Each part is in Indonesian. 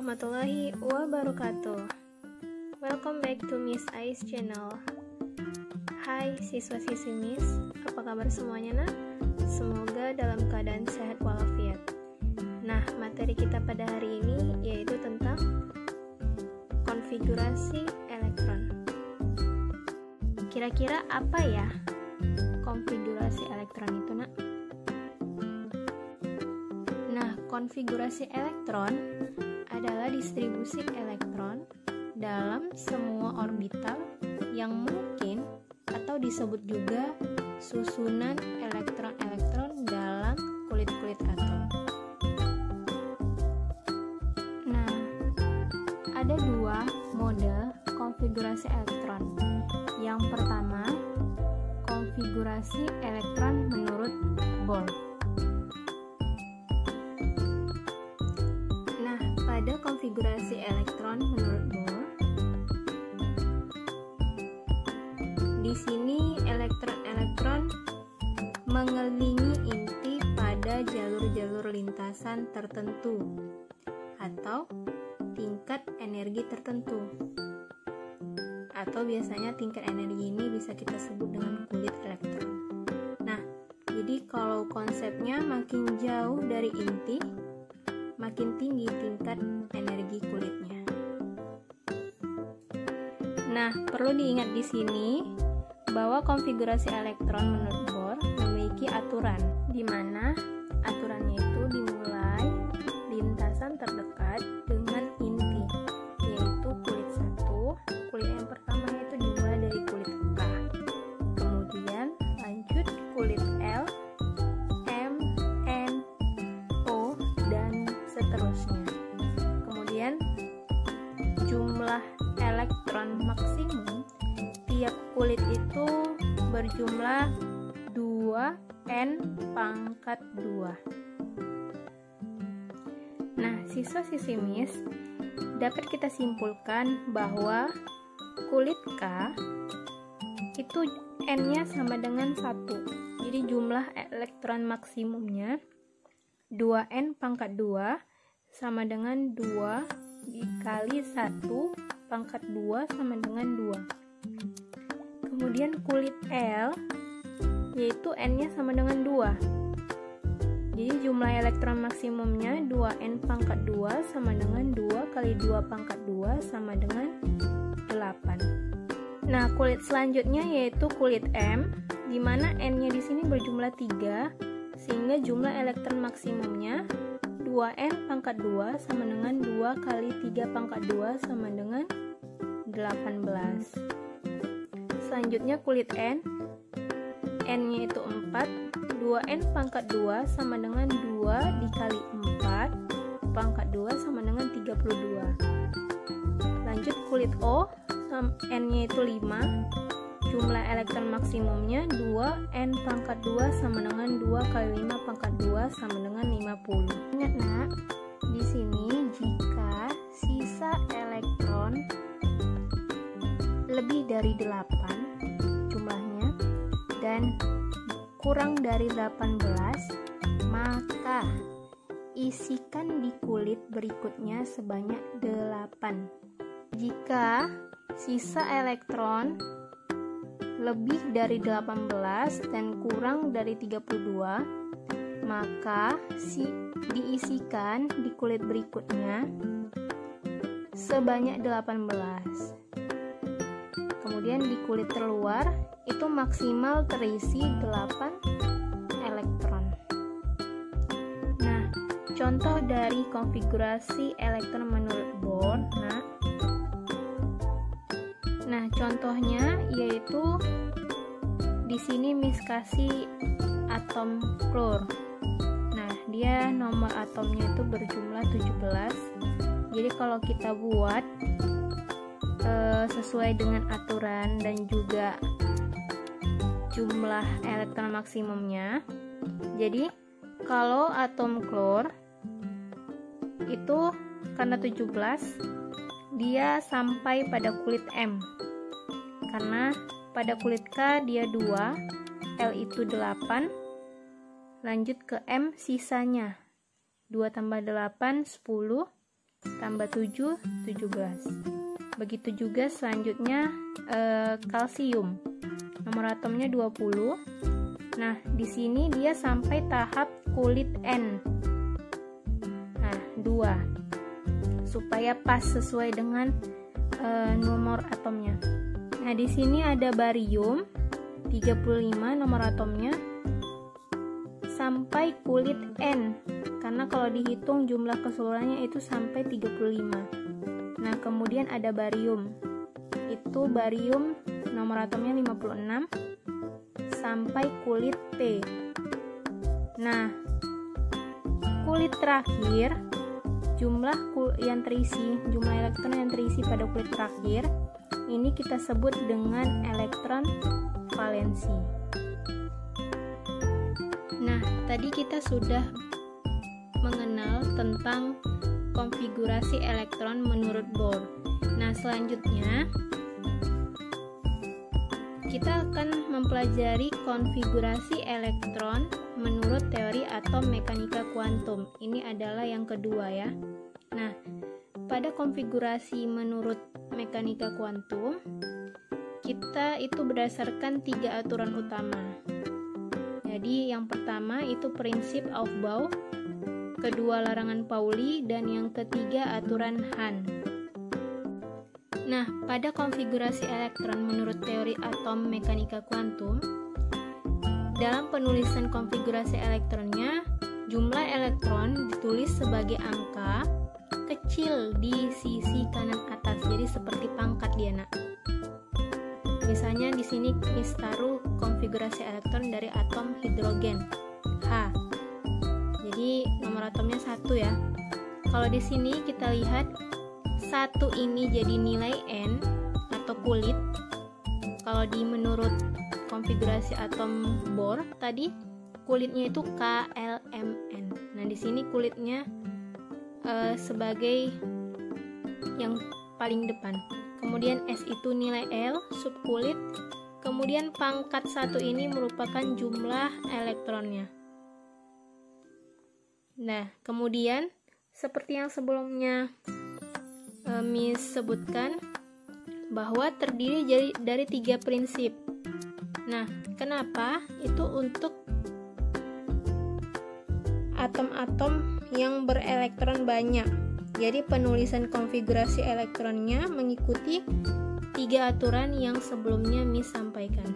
warahmatullahi wabarakatuh. Welcome back to Miss Ais channel. Hai siswa-siswi Miss, apa kabar semuanya nak? Semoga dalam keadaan sehat walafiat. Nah, materi kita pada hari ini yaitu tentang konfigurasi elektron. Kira-kira apa ya konfigurasi elektron itu nak? Nah, konfigurasi elektron adalah distribusi elektron dalam semua orbital yang mungkin atau disebut juga susunan elektron-elektron dalam kulit-kulit atom. Nah, ada dua model konfigurasi elektron. Yang pertama, konfigurasi elektron menurut Bohr. Pada konfigurasi elektron menurut Bohr, di sini elektron-elektron mengelilingi inti pada jalur-jalur lintasan tertentu atau tingkat energi tertentu. Atau biasanya tingkat energi ini bisa kita sebut dengan kulit elektron. Nah, jadi kalau konsepnya makin jauh dari inti, makin tinggi tingkat energi kulitnya. Nah, perlu diingat di sini bahwa konfigurasi elektron menurut Bohr memiliki aturan, di mana aturannya itu dimulai lintasan terdekat dengan inti, yaitu kulit 1. Kulit yang pertama itu dimulai dari kulit K, kemudian lanjut kulit L, seterusnya. Kemudian jumlah elektron maksimum tiap kulit itu berjumlah 2n pangkat 2. Nah, siswa-siswi Miss, dapat kita simpulkan bahwa kulit K itu n-nya sama dengan 1. Jadi jumlah elektron maksimumnya 2n pangkat 2 sama dengan 2 dikali 1 pangkat 2 sama dengan 2. Kemudian kulit L yaitu n-nya sama dengan 2. Jadi jumlah elektron maksimumnya 2n pangkat 2 sama dengan 2 kali 2 pangkat 2 sama dengan 8. Nah, kulit selanjutnya yaitu kulit M, di mana n-nya di sini berjumlah 3, sehingga jumlah elektron maksimumnya 2n pangkat 2 sama dengan 2 kali 3 pangkat 2 sama dengan 18. Selanjutnya kulit N, n-nya itu 4, 2n pangkat 2 sama dengan 2 dikali 4 pangkat 2 sama dengan 32. Lanjut kulit O, n-nya itu 5, jumlah elektron maksimumnya 2n pangkat 2 sama dengan 2 kali 5 pangkat 2 sama dengan 50. Ingat nak, di sini jika sisa elektron lebih dari 8 jumlahnya dan kurang dari 18, maka isikan di kulit berikutnya sebanyak 8. Jika sisa elektron lebih dari 18 dan kurang dari 32, maka diisikan di kulit berikutnya sebanyak 18. Kemudian di kulit terluar itu maksimal terisi 8 elektron. Nah, contoh dari konfigurasi elektron menurut Bohr, Nah, contohnya yaitu di sini Miss kasih atom klor. Nah, dia nomor atomnya itu berjumlah 17. Jadi kalau kita buat sesuai dengan aturan dan juga jumlah elektron maksimumnya. Jadi kalau atom klor itu karena 17, dia sampai pada kulit M. Karena pada kulit K dia 2, L itu 8, lanjut ke M sisanya 2 tambah 8, 10, tambah 7, 17. Begitu juga selanjutnya kalsium. Nomor atomnya 20. Nah, di sini dia sampai tahap kulit N. Nah, 2. Supaya pas sesuai dengan nomor atomnya. Nah, di sini ada barium 35 nomor atomnya sampai kulit N. Karena kalau dihitung jumlah keseluruhannya itu sampai 35. Nah, kemudian ada barium. Itu barium nomor atomnya 56 sampai kulit P. Nah, kulit terakhir, jumlah elektron yang terisi pada kulit terakhir ini kita sebut dengan elektron valensi. Nah, tadi kita sudah mengenal tentang konfigurasi elektron menurut Bohr. Nah, selanjutnya kita akan mempelajari konfigurasi elektron menurut teori atom mekanika kuantum. Ini adalah yang kedua ya. Nah, pada konfigurasi menurut mekanika kuantum, kita itu berdasarkan 3 aturan utama. Jadi yang pertama itu prinsip Aufbau, kedua larangan Pauli, dan yang ketiga aturan Hahn. Nah, pada konfigurasi elektron menurut teori atom mekanika kuantum, dalam penulisan konfigurasi elektronnya, jumlah elektron ditulis sebagai angka kecil di sisi kanan atas, jadi seperti pangkat dia, nak. Misalnya di sini taruh konfigurasi elektron dari atom hidrogen H. Jadi nomor atomnya 1 ya. Kalau di sini kita lihat 1 ini jadi nilai N atau kulit. Kalau menurut konfigurasi atom Bohr tadi kulitnya itu KLMN. Nah, di sini kulitnya sebagai yang paling depan. Kemudian S itu nilai L subkulit. Kemudian pangkat 1 ini merupakan jumlah elektronnya. Nah, kemudian seperti yang sebelumnya Miss sebutkan bahwa terdiri dari 3 prinsip. Nah, kenapa? Itu untuk atom-atom yang berelektron banyak. Jadi penulisan konfigurasi elektronnya mengikuti 3 aturan yang sebelumnya Miss sampaikan.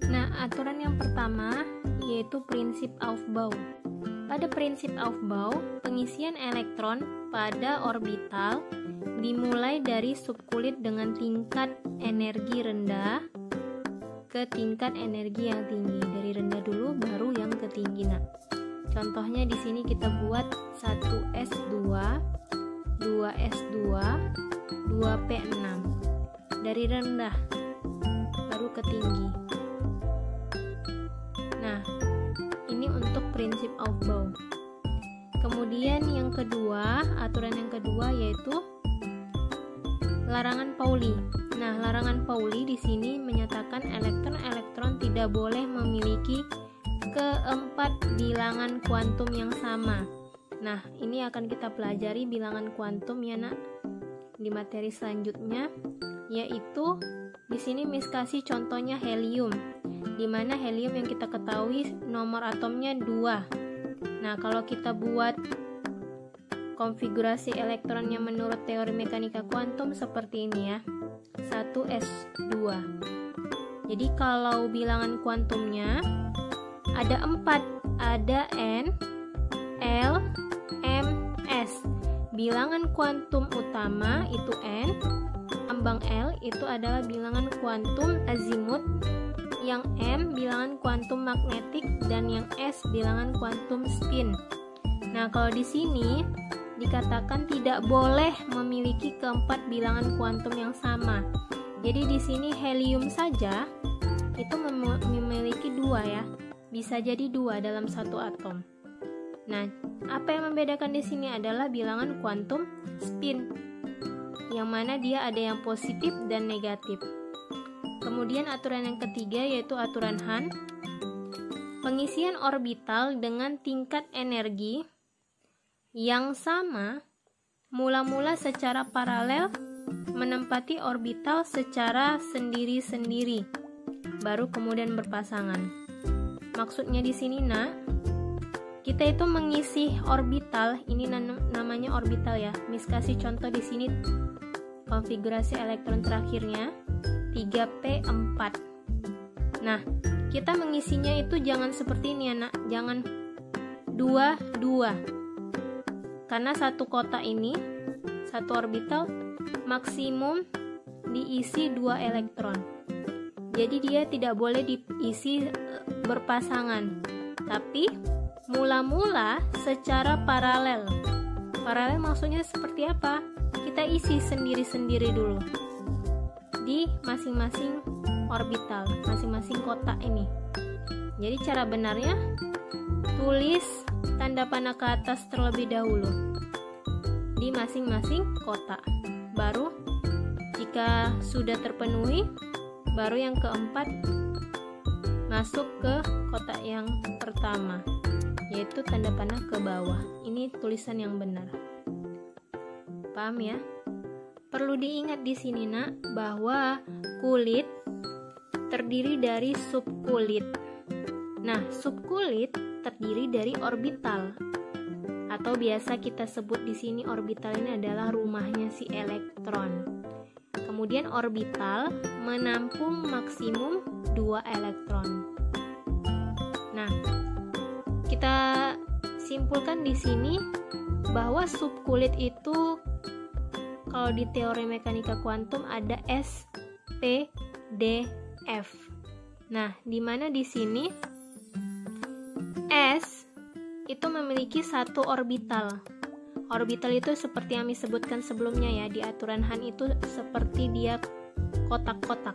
Nah, aturan yang pertama yaitu prinsip Aufbau. Pada prinsip Aufbau, pengisian elektron pada orbital dimulai dari subkulit dengan tingkat energi rendah ke tingkat energi yang tinggi. Dari rendah dulu baru yang ketinggi. Nah, contohnya di sini kita buat 1S2, 2S2, 2P6. Dari rendah baru ke tinggi. Nah, ini untuk prinsip Aufbau. Kemudian yang kedua, aturan yang kedua yaitu larangan Pauli. Nah, larangan Pauli di sini menyatakan elektron-elektron tidak boleh memiliki keempat bilangan kuantum yang sama. Nah, ini akan kita pelajari bilangan kuantum ya, nak, di materi selanjutnya, yaitu di sini Miss kasih contohnya helium, di mana helium yang kita ketahui nomor atomnya 2. Nah, kalau kita buat konfigurasi elektronnya menurut teori mekanika kuantum seperti ini ya, 1S2. Jadi kalau bilangan kuantumnya ada 4, ada N, L, M, S. Bilangan kuantum utama itu N, ambang L itu adalah bilangan kuantum azimut, yang M bilangan kuantum magnetik, dan yang S bilangan kuantum spin. Nah, kalau di sini dikatakan tidak boleh memiliki keempat bilangan kuantum yang sama. Jadi di sini helium saja itu memiliki 2 ya. Bisa jadi 2 dalam satu atom. Nah, apa yang membedakan di sini adalah bilangan kuantum spin, yang mana dia ada yang positif dan negatif. Kemudian aturan yang ketiga yaitu aturan Hahn. Pengisian orbital dengan tingkat energi yang sama mula-mula secara paralel menempati orbital secara sendiri-sendiri, baru kemudian berpasangan. Maksudnya di sini, Nak, kita itu mengisi orbital, ini namanya orbital ya. Miss kasih contoh di sini konfigurasi elektron terakhirnya 3p4. Nah, kita mengisinya itu jangan seperti ini ya, Nak. Jangan 2-2. Karena satu kotak ini, satu orbital maksimum diisi 2 elektron. Jadi dia tidak boleh diisi berpasangan, tapi mula-mula secara paralel. Paralel maksudnya seperti apa? Kita isi sendiri-sendiri dulu di masing-masing orbital, masing-masing kotak ini. Jadi cara benarnya, tulis tanda panah ke atas terlebih dahulu di masing-masing kotak. Baru jika sudah terpenuhi, baru yang keempat masuk ke kotak yang pertama, yaitu tanda panah ke bawah. Ini tulisan yang benar. Paham ya? Perlu diingat di sini, Nak, bahwa kulit terdiri dari subkulit. Nah, subkulit terdiri dari orbital, atau biasa kita sebut di sini orbital ini adalah rumahnya si elektron. Kemudian orbital menampung maksimum 2 elektron. Nah, kita simpulkan di sini bahwa subkulit itu kalau di teori mekanika kuantum ada S, P, D, F. Nah, di mana di sini S itu memiliki satu orbital. Orbital itu seperti yang disebutkan sebelumnya ya, di aturan Han itu seperti dia kotak-kotak.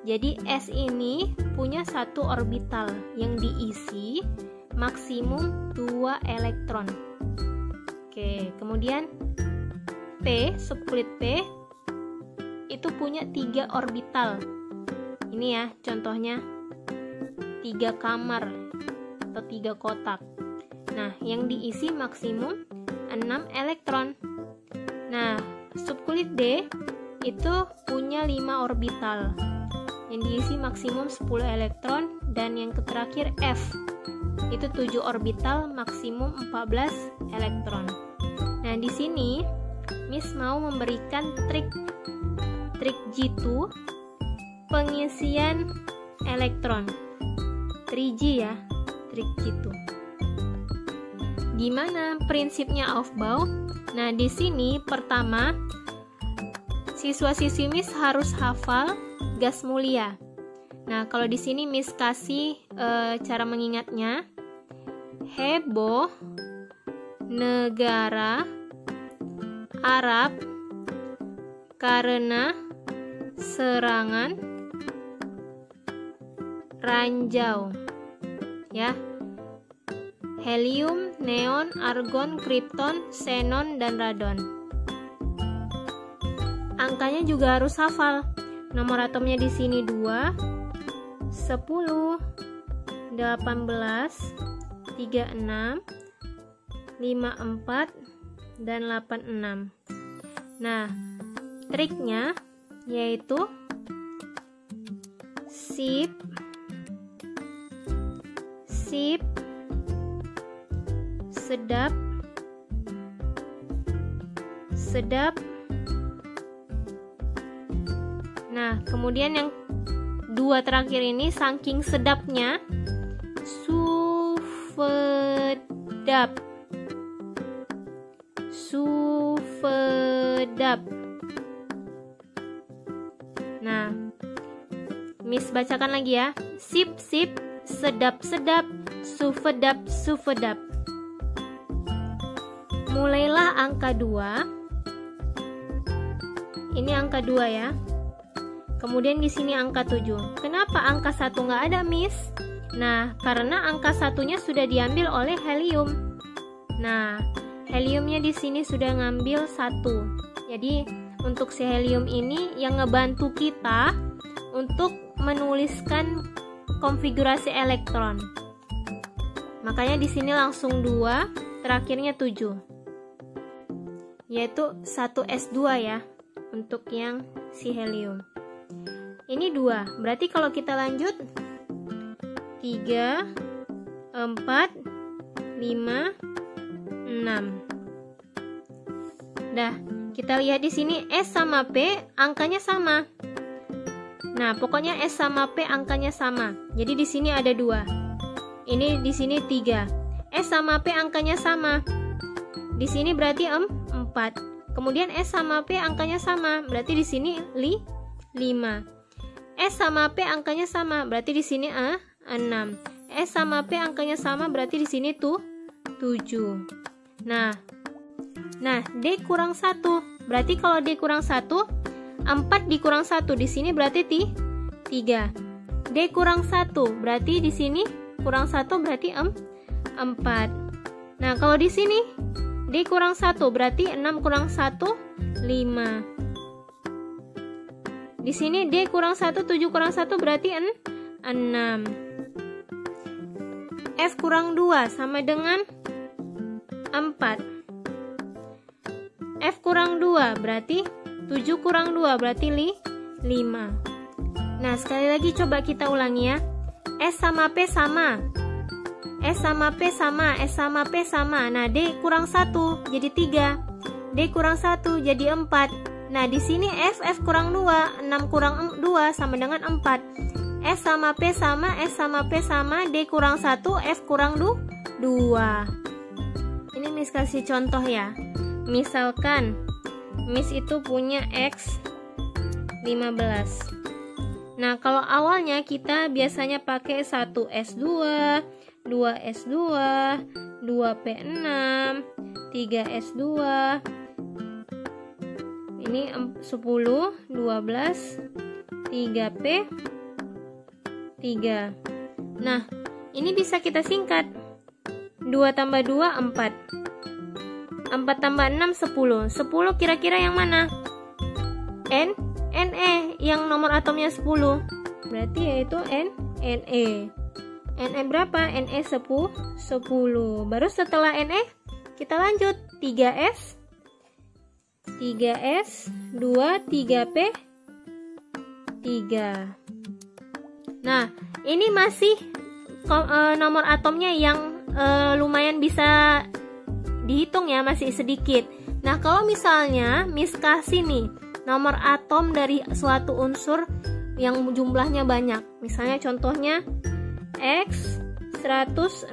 Jadi S ini punya satu orbital yang diisi maksimum 2 elektron. Oke, kemudian P, subkulit P itu punya 3 orbital. Ini ya contohnya 3 kamar atau 3 kotak. Nah, yang diisi maksimum 6 elektron. Nah, subkulit D itu punya 5 orbital yang diisi maksimum 10 elektron, dan yang terakhir F itu 7 orbital maksimum 14 elektron. Nah, di sini Miss mau memberikan trik G2 pengisian elektron. 3G ya, trik G2. Gimana prinsipnya Aufbau? Nah, di sini pertama siswa-siswi Miss harus hafal gas mulia. Nah, kalau di sini Miss kasih cara mengingatnya. Heboh negara Arab karena serangan ranjau. Ya. Helium, neon, argon, kripton, xenon, dan radon. Angkanya juga harus hafal. Nomor atomnya di sini 2, 10, 18, 36, 54, dan 86. Nah, triknya yaitu sip, sedap, Nah, kemudian yang 2 terakhir ini saking sedapnya sufedap. Nah, Miss bacakan lagi ya. Sip, sedap, sufedap. Mulailah angka 2. Ini angka 2 ya. Kemudian di sini angka 7. Kenapa angka 1 nggak ada, Miss? Nah, karena angka 1-nya sudah diambil oleh helium. Nah, heliumnya di sini sudah ngambil 1. Jadi, untuk si helium ini yang ngebantu kita untuk menuliskan konfigurasi elektron. Makanya di sini langsung 2, terakhirnya 7. yaitu 1s2 ya, untuk yang si helium. Ini 2, berarti kalau kita lanjut 3, 4, 5, 6. Dah, kita lihat di sini S sama P angkanya sama. Nah, pokoknya S sama P angkanya sama. Jadi di sini ada 2. Ini di sini 3. S sama P angkanya sama. Di sini berarti 4. Kemudian S sama P angkanya sama. Berarti di sini 5. S sama P angkanya sama. Berarti di sini 6. S sama P angkanya sama. Berarti di sini tuh 7. Nah, D kurang 1. Berarti kalau D kurang 1, 4 dikurang 1 di sini berarti 3. D kurang 1 berarti di sini kurang 1 berarti 4. Nah, kalau di sini D kurang 1 berarti 6 kurang 1 5. Di sini D kurang 1 7 kurang 1 berarti 6. F kurang 2 sama dengan 4. F kurang 2 berarti 7 kurang 2 berarti 5. Nah, sekali lagi coba kita ulangi ya. S sama P sama. S sama P sama. S sama P sama. Nah, D kurang 1 jadi 3. D kurang 1 jadi 4. Nah, di sini F kurang 2. 6 kurang 2 sama dengan 4. S sama P sama. S sama P sama. D kurang 1. F kurang 2. Ini Miss kasih contoh ya. Misalkan Miss itu punya X 15. Nah, kalau awalnya kita biasanya pakai 1S2, 2S2, 2P6, 3S2. Ini 10, 12, 3P3. Nah, ini bisa kita singkat. 2 tambah 2, 4. 4 tambah 6, 10. 10 kira-kira yang mana? Ne, yang nomor atomnya 10. Berarti yaitu Ne. Ne berapa? Ne 10. Baru setelah Ne, kita lanjut 3S, 2, 3P, 3. Nah, ini masih nomor atomnya yang lumayan bisa dihitung ya, masih sedikit. Nah, kalau misalnya Miss kasih nih nomor atom dari suatu unsur yang jumlahnya banyak, misalnya contohnya X 116.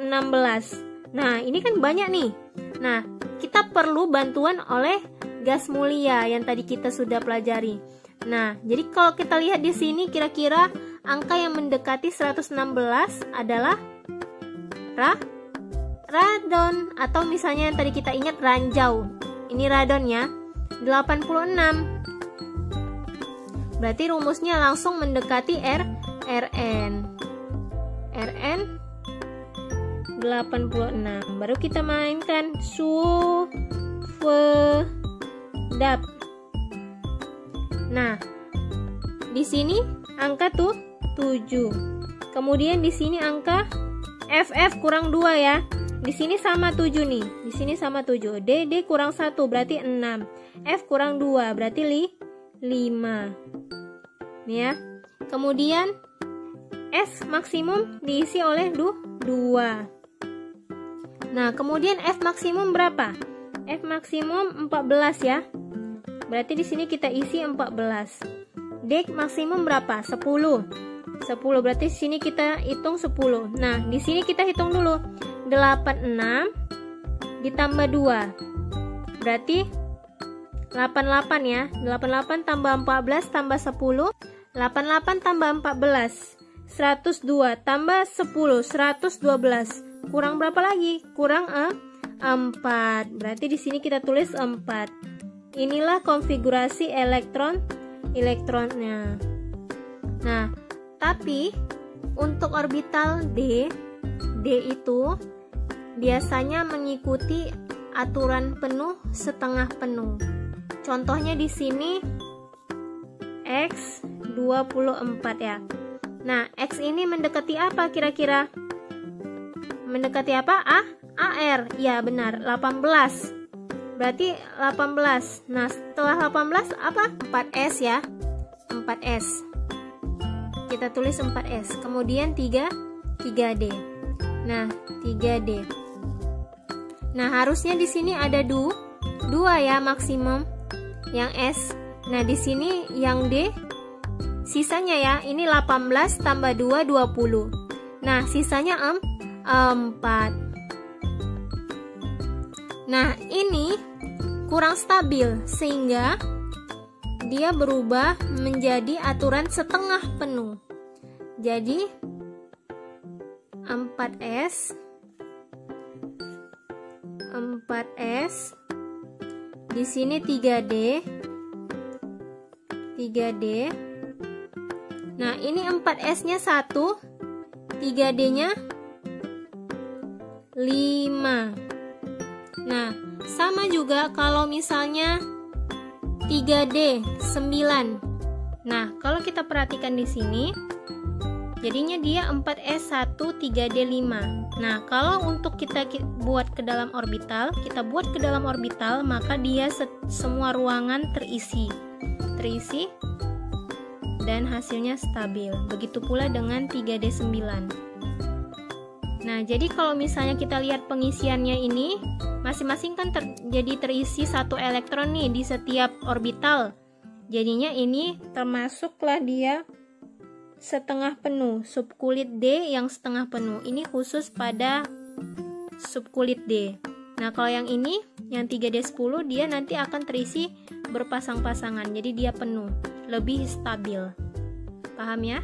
Nah, ini kan banyak nih. Nah, kita perlu bantuan oleh gas mulia yang tadi kita sudah pelajari. Nah, jadi kalau kita lihat di sini kira-kira angka yang mendekati 116 adalah radon, atau misalnya yang tadi kita ingat ranjau. Ini radonnya 86. Berarti rumusnya langsung mendekati Rn 86. Baru kita mainkan sulfedap. Nah, di sini angka tuh 7. Kemudian di sini angka FF kurang 2 ya. Di sini sama 7 nih. Di sini sama 7. D kurang 1 berarti 6. F kurang 2 berarti 5. Nih ya. Kemudian S maksimum diisi oleh 2. Nah, kemudian F maksimum berapa? F maksimum 14 ya. Berarti di sini kita isi 14. D maksimum berapa? 10. 10 berarti di sini kita hitung 10. Nah, di sini kita hitung dulu. 86 ditambah 2 berarti 88 ya. 88 tambah 14 tambah 10. 88 tambah 14 102 tambah 10 112. Kurang berapa lagi? Kurang 4. Berarti di sini kita tulis 4. Inilah konfigurasi elektronnya. Nah, tapi untuk orbital D itu biasanya mengikuti aturan penuh setengah penuh. Contohnya di sini X 24 ya. Nah, X ini mendekati apa kira-kira? Mendekati apa? AR. Ya, benar, 18. berarti 18. Nah, setelah 18 apa? 4S ya. 4S. Kita tulis 4S. Kemudian 3D. Nah, 3D. Nah, harusnya di sini ada 2 ya maksimum yang S. Nah, di sini yang D sisanya ya. Ini 18 tambah 2 20. Nah, sisanya 4. Nah, ini kurang stabil sehingga dia berubah menjadi aturan setengah penuh. Jadi 4S di sini 3D. Nah, ini 4S-nya 1, 3D-nya 5. Nah, sama juga kalau misalnya 3D 9. Nah, kalau kita perhatikan di sini, jadinya dia 4S 1 3D 5. Nah, kalau untuk kita buat ke dalam orbital, maka dia semua ruangan terisi dan hasilnya stabil. Begitu pula dengan 3D 9. Nah, jadi kalau misalnya kita lihat pengisiannya ini, masing-masing kan jadi terisi 1 elektron nih di setiap orbital. Jadinya ini termasuklah dia setengah penuh, subkulit D yang setengah penuh. Ini khusus pada subkulit D. Nah, kalau yang ini, yang 3D10, dia nanti akan terisi berpasang-pasangan. Jadi dia penuh, lebih stabil. Paham ya?